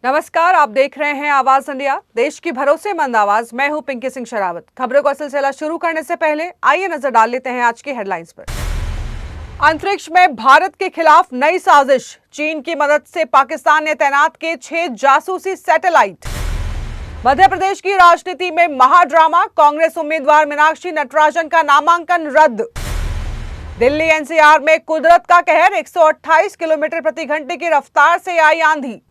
नमस्कार, आप देख रहे हैं आवाज इंडिया, देश की भरोसेमंद आवाज। मैं हूं पिंकी सिंह शरावत। खबरों का सिलसिला शुरू करने से पहले आइए नजर डाल लेते हैं आज की हेडलाइंस पर। अंतरिक्ष में भारत के खिलाफ नई साजिश, चीन की मदद से पाकिस्तान ने तैनात किए 6 जासूसी सैटेलाइट। मध्य प्रदेश की राजनीति में महाड्रामा, कांग्रेस उम्मीदवार मीनाक्षी नटराजन का नामांकन रद्द। दिल्ली एनसीआर में कुदरत का कहर, 128 किलोमीटर प्रति घंटे की रफ्तार से आई आंधी।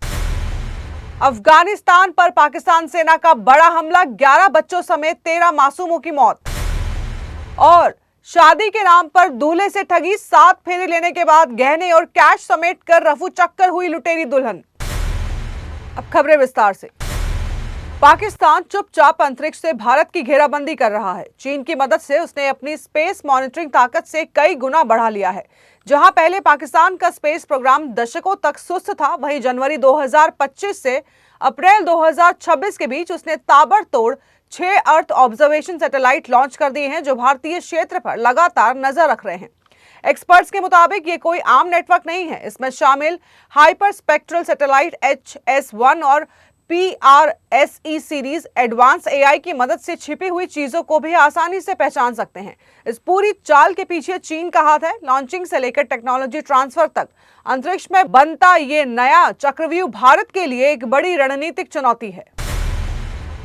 अफगानिस्तान पर पाकिस्तान सेना का बड़ा हमला, 11 बच्चों समेत 13 मासूमों की मौत। और शादी के नाम पर दूल्हे से ठगी, 7 फेरे लेने के बाद गहने और कैश समेट कर रफू चक्कर हुई लुटेरी दुल्हन। अब खबरें विस्तार से। पाकिस्तान चुपचाप अंतरिक्ष से भारत की घेराबंदी कर रहा है। चीन की मदद से उसने अपनी स्पेस मॉनिटरिंग ताकत से कई गुना बढ़ा लिया है। जहां पहले पाकिस्तान का स्पेस प्रोग्राम दशकों तक सुस्त था, वहीं जनवरी 2025 से अप्रैल 2026 के बीच उसने ताबड़तोड़ 6 अर्थ ऑब्जर्वेशन सैटेलाइट लॉन्च कर दिए हैं, जो भारतीय क्षेत्र पर लगातार नजर रख रहे हैं। एक्सपर्ट्स के मुताबिक ये कोई आम नेटवर्क नहीं है। इसमें शामिल हाइपर स्पेक्ट्रल सैटेलाइट HS-1 और PRSE सीरीज एडवांस AI की मदद से छिपी हुई चीजों को भी आसानी से पहचान सकते हैं। इस पूरी चाल के पीछे चीन का हाथ है। लॉन्चिंग से लेकर टेक्नोलॉजी ट्रांसफर तक अंतरिक्ष में बनता ये नया चक्रव्यूह भारत के लिए एक बड़ी रणनीतिक चुनौती है।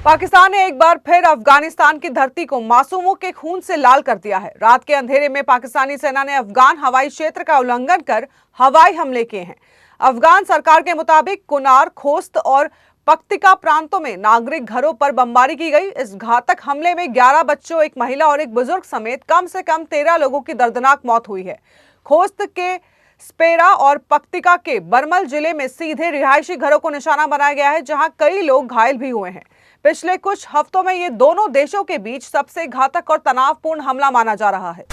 पाकिस्तान ने एक बार फिर अफगानिस्तान की धरती को मासूमों के खून से लाल कर दिया है। रात के अंधेरे में पाकिस्तानी सेना ने अफगान हवाई क्षेत्र का उल्लंघन कर हवाई हमले किए हैं। अफगान सरकार के मुताबिक कुनार, खोस्त और पक्तिका प्रांतों में नागरिक घरों पर बमबारी की गई। इस घातक हमले में 11 बच्चों, एक महिला और एक बुजुर्ग समेत कम से कम 13 लोगों की दर्दनाक मौत हुई है। खोस्त के स्पेरा और पक्तिका के बरमल जिले में सीधे रिहायशी घरों को निशाना बनाया गया है, जहां कई लोग घायल भी हुए हैं। पिछले कुछ हफ्तों में ये दोनों देशों के बीच सबसे घातक और तनावपूर्ण हमला माना जा रहा है।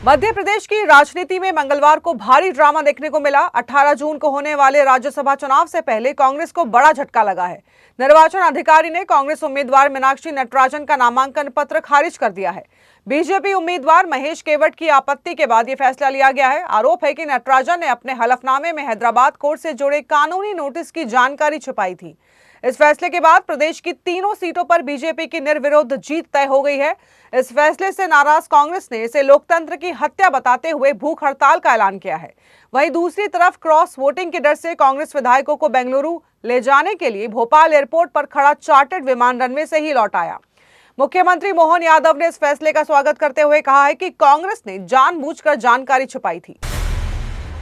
मध्य प्रदेश की राजनीति में मंगलवार को भारी ड्रामा देखने को मिला। 18 जून को होने वाले राज्यसभा चुनाव से पहले कांग्रेस को बड़ा झटका लगा है। निर्वाचन अधिकारी ने कांग्रेस उम्मीदवार मीनाक्षी नटराजन का नामांकन पत्र खारिज कर दिया है। बीजेपी उम्मीदवार महेश केवट की आपत्ति के बाद यह फैसला लिया गया है। आरोप है कि नटराजन ने अपने हलफनामे में हैदराबाद कोर्ट से जुड़े कानूनी नोटिस की जानकारी छुपाई थी। इस फैसले के बाद प्रदेश की तीनों सीटों पर बीजेपी की निर्विरोध जीत तय हो गई है। इस फैसले से नाराज कांग्रेस ने इसे लोकतंत्र की हत्या बताते हुए भूख हड़ताल का ऐलान किया है। वहीं दूसरी तरफ क्रॉस वोटिंग के डर से कांग्रेस विधायकों को बेंगलुरु ले जाने के लिए भोपाल एयरपोर्ट पर खड़ा चार्टर्ड विमान रनवे से ही लौट आया। मुख्यमंत्री मोहन यादव ने इस फैसले का स्वागत करते हुए कहा है कि कांग्रेस ने जानबूझकर जानकारी छुपाई थी।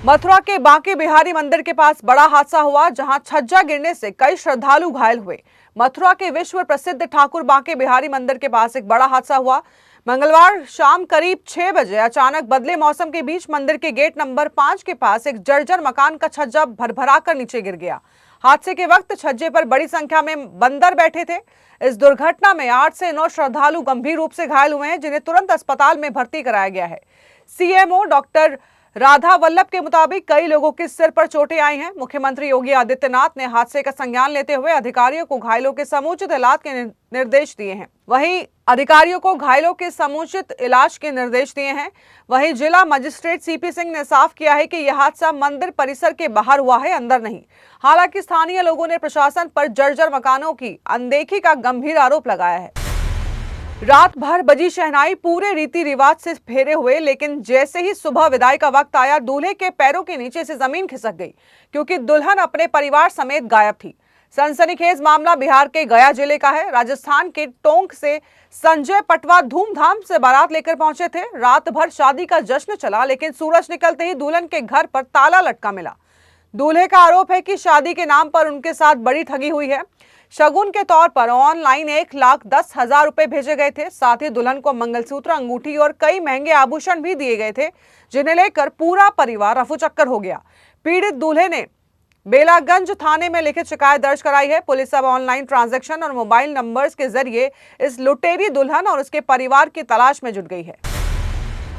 मथुरा के बांके बिहारी मंदिर के पास बड़ा हादसा हुआ, जहां छज्जा गिरने से कई श्रद्धालु घायल हुए। मथुरा के विश्व प्रसिद्ध ठाकुर बांके बिहारी मंदिर के पास एक बड़ा हादसा हुआ। मंगलवार शाम करीब 6 बजे अचानक बदले मौसम के बीच मंदिर के गेट नंबर 5 के पास एक जर्जर मकान का छज्जा भरभराकर नीचे गिर गया। हादसे के वक्त छज्जे पर बड़ी संख्या में बंदर बैठे थे। इस दुर्घटना में 8 से 9 श्रद्धालु गंभीर रूप से घायल हुए हैं, जिन्हें तुरंत अस्पताल में भर्ती कराया गया है। CMO डॉक्टर राधा वल्लभ के मुताबिक कई लोगों के सिर पर चोटें आई हैं। मुख्यमंत्री योगी आदित्यनाथ ने हादसे का संज्ञान लेते हुए अधिकारियों को घायलों के समुचित इलाज के निर्देश दिए हैं। वहीं जिला मजिस्ट्रेट CP सिंह ने साफ किया है कि यह हादसा मंदिर परिसर के बाहर हुआ है, अंदर नहीं। हालांकि स्थानीय लोगों ने प्रशासन पर जर्जर मकानों की अनदेखी का गंभीर आरोप लगाया है। रात भर बजी शहनाई, पूरे रीति रिवाज से फेरे हुए, लेकिन जैसे ही सुबह विदाई का वक्त आया, दूल्हे के पैरों के नीचे से जमीन खिसक गई, क्योंकि दुल्हन अपने परिवार समेत गायब थी। सनसनीखेज मामला बिहार के गया जिले का है। राजस्थान के टोंक से संजय पटवा धूमधाम से बारात लेकर पहुंचे थे। रात भर शादी का जश्न चला, लेकिन सूरज निकलते ही दुल्हन के घर पर ताला लटका मिला। दूल्हे का आरोप है कि शादी के नाम पर उनके साथ बड़ी ठगी हुई है। शगुन के तौर पर ऑनलाइन 1,10,000 रुपए भेजे गए थे। साथ ही दुल्हन को मंगलसूत्र, अंगूठी और कई महंगे आभूषण भी दिए गए थे, जिन्हें लेकर पूरा परिवार रफूचक्कर हो गया। पीड़ित दूल्हे ने बेलागंज थाने में लिखित शिकायत दर्ज कराई है। पुलिस अब ऑनलाइन ट्रांजैक्शन और मोबाइल नंबर्स के जरिए इस लुटेरी दुल्हन और उसके परिवार की तलाश में जुट गई है।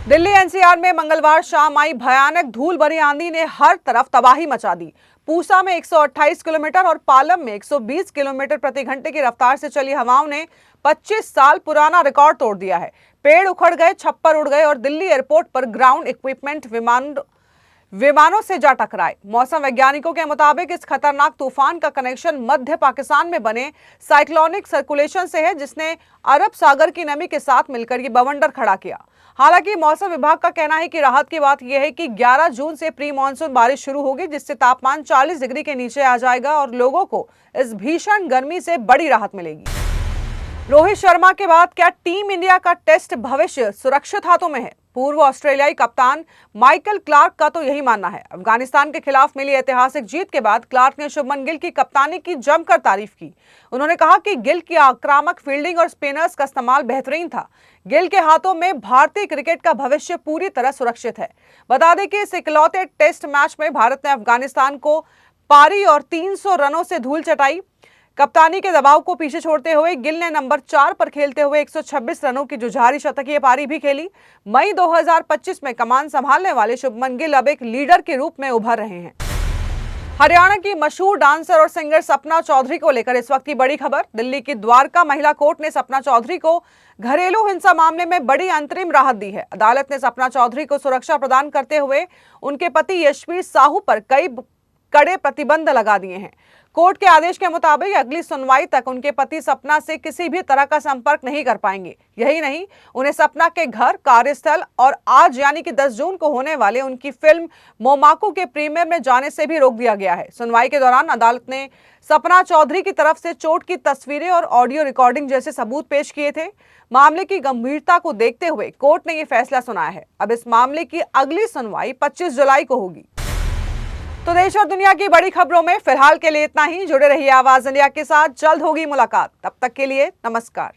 दिल्ली NCR में मंगलवार शाम आई भयानक धूल भरी आंधी ने हर तरफ तबाही मचा दी। पूसा में 128 किलोमीटर और पालम में 120 किलोमीटर प्रति घंटे की रफ्तार से चली हवाओं ने 25 साल पुराना रिकॉर्ड तोड़ दिया है। पेड़ उखड़ गए, छप्पर उड़ गए और दिल्ली एयरपोर्ट पर ग्राउंड इक्विपमेंट विमानों से जा टकराए। मौसम वैज्ञानिकों के मुताबिक इस खतरनाक तूफान का कनेक्शन मध्य पाकिस्तान में बने साइक्लोनिक सर्कुलेशन से है, जिसने अरब सागर की नमी के साथ मिलकर ये बवंडर खड़ा किया। हालांकि मौसम विभाग का कहना है कि राहत की बात यह है कि 11 जून से प्री मानसून बारिश शुरू होगी, जिससे तापमान 40 डिग्री के नीचे आ जाएगा और लोगों को इस भीषण गर्मी से बड़ी राहत मिलेगी। रोहित शर्मा के बाद क्या टीम इंडिया का टेस्ट भविष्य सुरक्षित हाथों में है? पूर्व ऑस्ट्रेलियाई कप्तान माइकल क्लार्क का तो यही मानना है। अफगानिस्तान के खिलाफ मिली ऐतिहासिक जीत के बाद क्लार्क ने शुभमन गिल की कप्तानी की जमकर तारीफ की। उन्होंने कहा कि गिल की आक्रामक फील्डिंग और स्पिनर्स का इस्तेमाल बेहतरीन था। गिल के हाथों में भारतीय क्रिकेट का भविष्य पूरी तरह सुरक्षित है। बता दें कि इस इकलौते टेस्ट मैच में भारत ने अफगानिस्तान को पारी और 300 रनों से धूल चटाई। कप्तानी के दबाव को पीछे छोड़ते हुए गिल ने नंबर 4 पर खेलते हुए 126 रनों की जुझारी शतकीय पारी भी खेली। मई 2025 में कमान संभालने वाले शुभमन गिल अब एक लीडर के रूप में उभर रहे हैं। हरियाणा की मशहूर डांसर और सिंगर सपना चौधरी को लेकर इस वक्त की बड़ी खबर। दिल्ली की द्वारका महिला कोर्ट ने सपना चौधरी को घरेलू हिंसा मामले में बड़ी अंतरिम राहत दी है। अदालत ने सपना चौधरी को सुरक्षा प्रदान करते हुए उनके पति यशवीर साहू पर कई कड़े प्रतिबंध लगा दिए हैं। कोर्ट के आदेश के मुताबिक अगली सुनवाई तक उनके पति सपना से किसी भी तरह का संपर्क नहीं कर पाएंगे। यही नहीं, उन्हें सपना के घर, कार्यस्थल और आज यानी कि 10 जून को होने वाले उनकी फिल्म मोमाकू के प्रीमियर में जाने से भी रोक दिया गया है। सुनवाई के दौरान अदालत ने सपना चौधरी की तरफ से चोट की तस्वीरें और ऑडियो रिकॉर्डिंग जैसे सबूत पेश किए थे। मामले की गंभीरता को देखते हुए कोर्ट ने यह फैसला सुनाया है। अब इस मामले की अगली सुनवाई 25 जुलाई को होगी। तो देश और दुनिया की बड़ी खबरों में फिलहाल के लिए इतना ही। जुड़े रहिए आवाज इंडिया के साथ, जल्द होगी मुलाकात। तब तक के लिए नमस्कार।